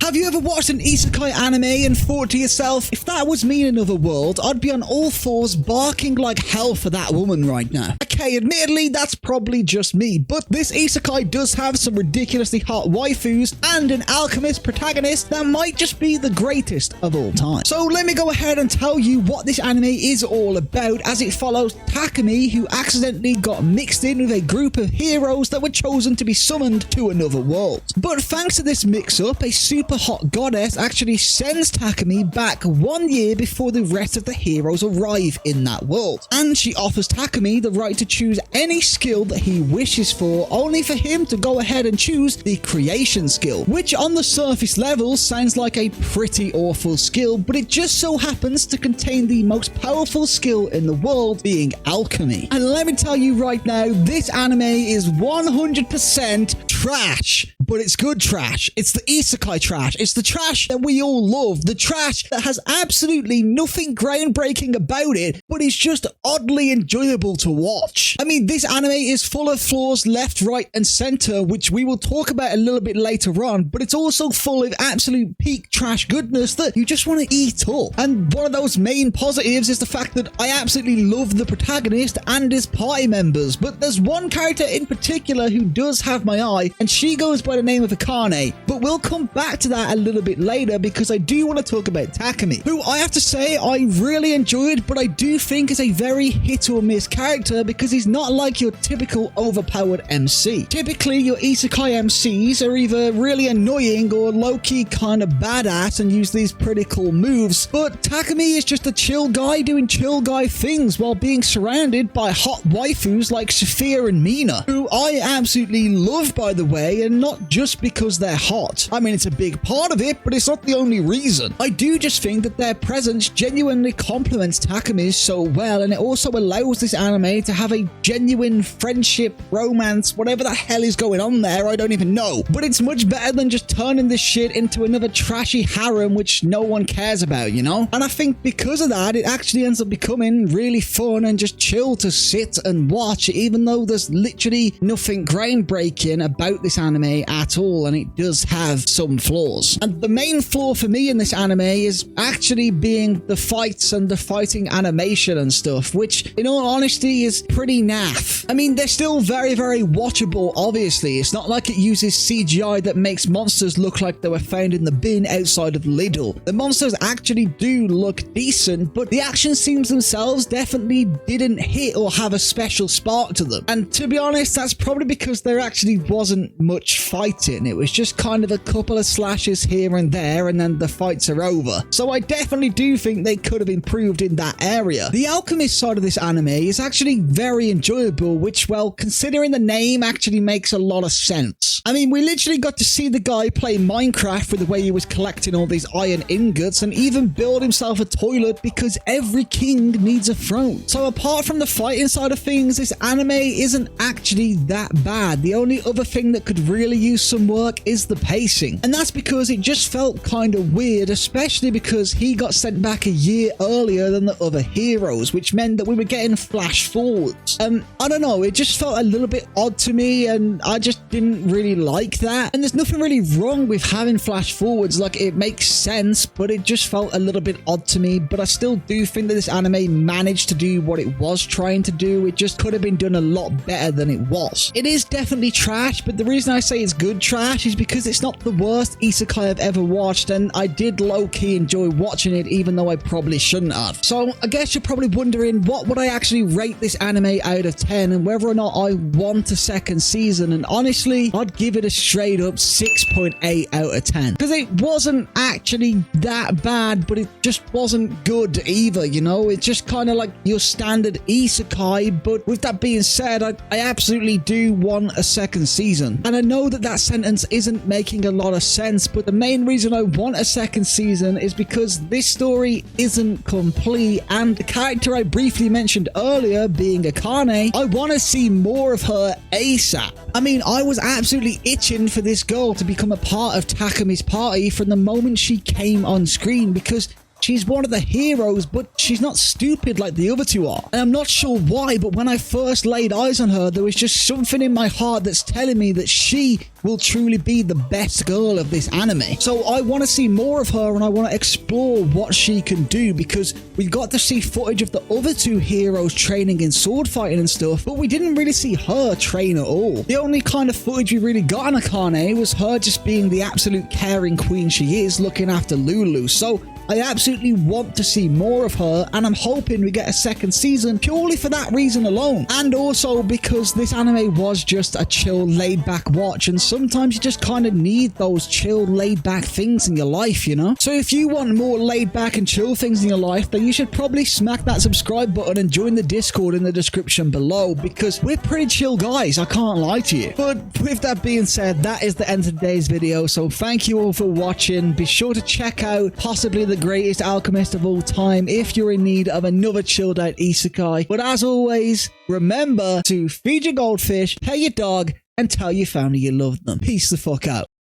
Have you ever watched an isekai anime and thought to yourself, if that was me in another world, I'd be on all fours barking like hell for that woman right now? Okay, admittedly, that's probably just me, but this isekai does have some ridiculously hot waifus and an alchemist protagonist that might just be the greatest of all time. So let me go ahead and tell you what this anime is all about, as it follows Takumi, who accidentally got mixed in with a group of heroes that were chosen to be summoned to another world. But thanks to this mix-up, a super hot goddess actually sends Takumi back 1 year before the rest of the heroes arrive in that world. And she offers Takumi the right to choose any skill that he wishes for, only for him to go ahead and choose the creation skill, which on the surface level sounds like a pretty awful skill, but it just so happens to contain the most powerful skill in the world, being alchemy. And let me tell you right now, this anime is 100% trash. But it's good trash. It's the isekai trash. It's the trash that we all love. The trash that has absolutely nothing groundbreaking about it, but it's just oddly enjoyable to watch. I mean, this anime is full of flaws left, right, and center, which we will talk about a little bit later on, but it's also full of absolute peak trash goodness that you just want to eat up. And one of those main positives is the fact that I absolutely love the protagonist and his party members, but there's one character in particular who does have my eye, and she goes by the name of Akane, but we'll come back to that a little bit later because I do want to talk about Takumi, who I have to say I really enjoyed, but I do think is a very hit or miss character because he's not like your typical overpowered MC. Typically, your isekai MCs are either really annoying or low-key kind of badass and use these pretty cool moves, but Takumi is just a chill guy doing chill guy things while being surrounded by hot waifus like Sophia and Mina, who I absolutely love, by the way, and not just because they're hot. I mean, it's a big part of it, but it's not the only reason. I do just think that their presence genuinely complements Takumi's so well, and it also allows this anime to have a genuine friendship, romance, whatever the hell is going on there, I don't even know. But it's much better than just turning this shit into another trashy harem which no one cares about, you know? And I think because of that, it actually ends up becoming really fun and just chill to sit and watch, even though there's literally nothing groundbreaking about this anime at all, and it does have some flaws. And the main flaw for me in this anime is actually being the fights and the fighting animation and stuff, which in all honesty is pretty naff. I mean, they're still very, very watchable, obviously. It's not like it uses CGI that makes monsters look like they were found in the bin outside of Lidl. The monsters actually do look decent, but the action scenes themselves definitely didn't hit or have a special spark to them. And to be honest, that's probably because there actually wasn't much fighting. It was just kind of a couple of slashes here and there, and then the fights are over. So I definitely do think they could have improved in that area. The alchemist side of this anime is actually very enjoyable, which, well, considering the name, actually makes a lot of sense. I mean, we literally got to see the guy play Minecraft with the way he was collecting all these iron ingots and even build himself a toilet because every king needs a throne. So apart from the fighting side of things, this anime isn't actually that bad. The only other thing that could really use some work is the pacing, and that's because it just felt kind of weird, especially because he got sent back a year earlier than the other heroes, which meant that we were getting flash forwards. I don't know, it just felt a little bit odd to me, and I just didn't really like that. And there's nothing really wrong with having flash forwards, like, it makes sense, but it just felt a little bit odd to me. But I still do think that this anime managed to do what it was trying to do. It just could have been done a lot better than it was. It is definitely trash, but the reason I say it's good trash is because it's not the worst isekai I've ever watched, and I did low-key enjoy watching it, even though I probably shouldn't have. So I guess you're probably wondering, what would I actually rate this anime out of 10, and whether or not I want a second season? And honestly, I'd give it a straight up 6.8 out of 10, because it wasn't actually that bad, but it just wasn't good either, you know? It's just kind of like your standard isekai. But with that being said, I absolutely do want a second season, and I know that that sentence isn't making a lot of sense, but the main reason I want a second season is because this story isn't complete, and the character I briefly mentioned earlier, being Akane, I want to see more of her ASAP. I mean, I was absolutely itching for this girl to become a part of Takumi's party from the moment she came on screen, because she's one of the heroes, but she's not stupid like the other two are. And I'm not sure why, but when I first laid eyes on her, there was just something in my heart that's telling me that she will truly be the best girl of this anime. So I want to see more of her, and I want to explore what she can do, because we got to see footage of the other two heroes training in sword fighting and stuff, but we didn't really see her train at all. The only kind of footage we really got on Akane was her just being the absolute caring queen she is, looking after Lulu. So I absolutely want to see more of her, and I'm hoping we get a second season purely for that reason alone. And also because this anime was just a chill, laid-back watch, and sometimes you just kind of need those chill, laid-back things in your life, you know? So if you want more laid-back and chill things in your life, then you should probably smack that subscribe button and join the Discord in the description below, because we're pretty chill guys, I can't lie to you. But with that being said, that is the end of today's video, so thank you all for watching. Be sure to check out Possibly the Greatest Alchemist of all time if you're in need of another chilled out isekai. But as always, remember to feed your goldfish, pet your dog, and tell your family you love them. Peace the fuck out.